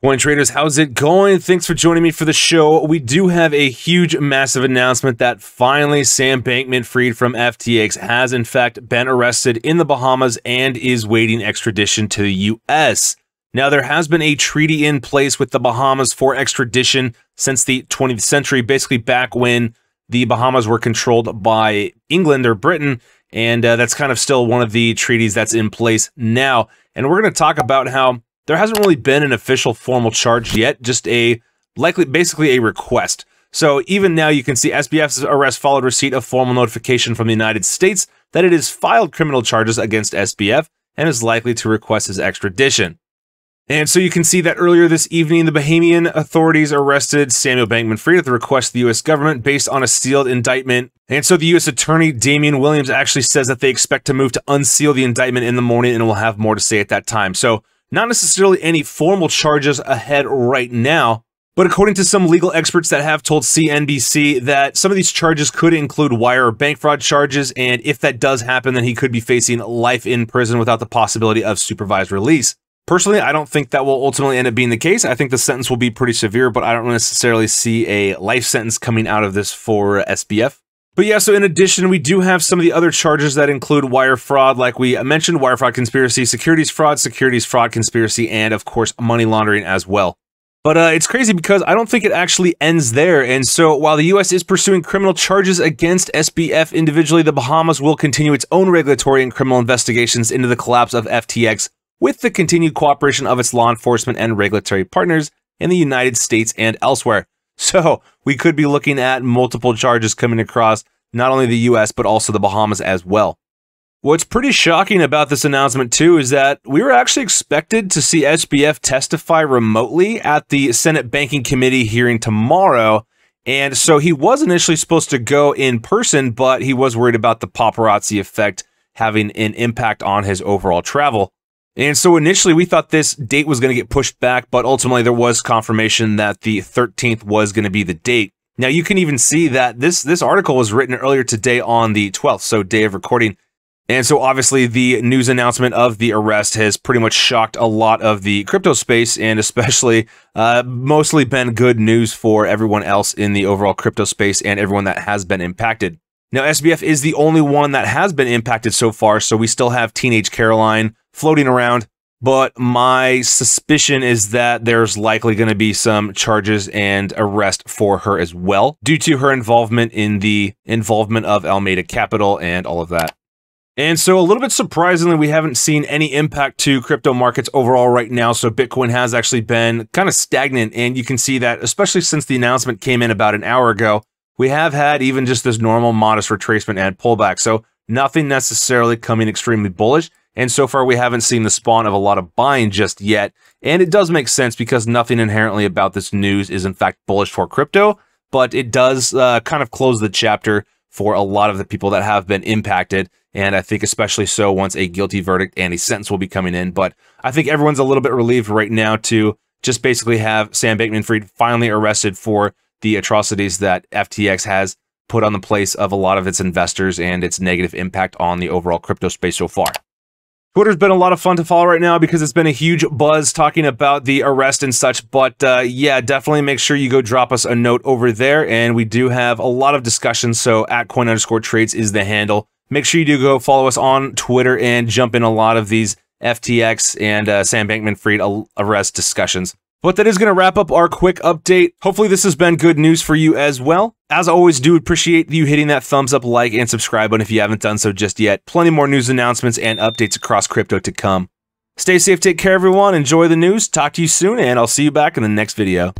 Coin traders, how's it going? Thanks for joining me for the show. We do have a huge, massive announcement that finally Sam Bankman-Fried from FTX has in fact been arrested in the Bahamas and is waiting extradition to the US. Now, there has been a treaty in place with the Bahamas for extradition since the 20th century, basically back when the Bahamas were controlled by England or Britain, and that's kind of still one of the treaties that's in place now. And we're going to talk about how there hasn't really been an official formal charge yet, just basically a request. So even now you can see SBF's arrest followed receipt of formal notification from the United States that it has filed criminal charges against SBF and is likely to request his extradition. And so you can see that earlier this evening, the Bahamian authorities arrested Samuel Bankman-Fried at the request of the U.S. government based on a sealed indictment. And so the U.S. Attorney Damian Williams actually says that they expect to move to unseal the indictment in the morning and will have more to say at that time. So not necessarily any formal charges ahead right now, but according to some legal experts that have told CNBC that some of these charges could include wire or bank fraud charges, and if that does happen, then he could be facing life in prison without the possibility of supervised release. Personally, I don't think that will ultimately end up being the case. I think the sentence will be pretty severe, but I don't necessarily see a life sentence coming out of this for SBF. But yeah, so in addition, we do have some of the other charges that include wire fraud, like we mentioned, wire fraud conspiracy, securities fraud conspiracy, and of course, money laundering as well. But it's crazy because I don't think it actually ends there. And so while the U.S. is pursuing criminal charges against SBF individually, the Bahamas will continue its own regulatory and criminal investigations into the collapse of FTX with the continued cooperation of its law enforcement and regulatory partners in the United States and elsewhere. So we could be looking at multiple charges coming across not only the US, but also the Bahamas as well. What's pretty shocking about this announcement too is that we were actually expected to see SBF testify remotely at the Senate Banking Committee hearing tomorrow. And so he was initially supposed to go in person, but he was worried about the paparazzi effect having an impact on his overall travel. And so initially we thought this date was going to get pushed back, but ultimately there was confirmation that the 13th was going to be the date. Now you can even see that this article was written earlier today on the 12th, so day of recording. And so obviously the news announcement of the arrest has pretty much shocked a lot of the crypto space, and especially mostly been good news for everyone else in the overall crypto space and everyone that has been impacted. Now SBF is the only one that has been impacted so far, so we still have teenage Caroline floating around, but my suspicion is that there's likely going to be some charges and arrest for her as well, due to her involvement in the involvement of Alameda Capital and all of that. And so a little bit surprisingly, we haven't seen any impact to crypto markets overall right now, so Bitcoin has actually been kind of stagnant, and you can see that, especially since the announcement came in about an hour ago, we have had even just this normal modest retracement and pullback, so nothing necessarily coming extremely bullish. And so far, we haven't seen the spawn of a lot of buying just yet. And it does make sense because nothing inherently about this news is in fact bullish for crypto, but it does kind of close the chapter for a lot of the people that have been impacted. And I think especially so once a guilty verdict and a sentence will be coming in. But I think everyone's a little bit relieved right now to just basically have Sam Bankman-Fried finally arrested for the atrocities that FTX has put on the place of a lot of its investors and its negative impact on the overall crypto space so far. Twitter's been a lot of fun to follow right now because it's been a huge buzz talking about the arrest and such, but yeah, definitely make sure you go drop us a note over there, and we do have a lot of discussions, so @coin_trades is the handle. Make sure you do go follow us on Twitter and jump in a lot of these FTX and Sam Bankman-Fried arrest discussions. But that is going to wrap up our quick update. Hopefully this has been good news for you as well. As always, do appreciate you hitting that thumbs up, like, and subscribe button if you haven't done so just yet. Plenty more news announcements and updates across crypto to come. Stay safe, take care everyone, enjoy the news, talk to you soon, and I'll see you back in the next video.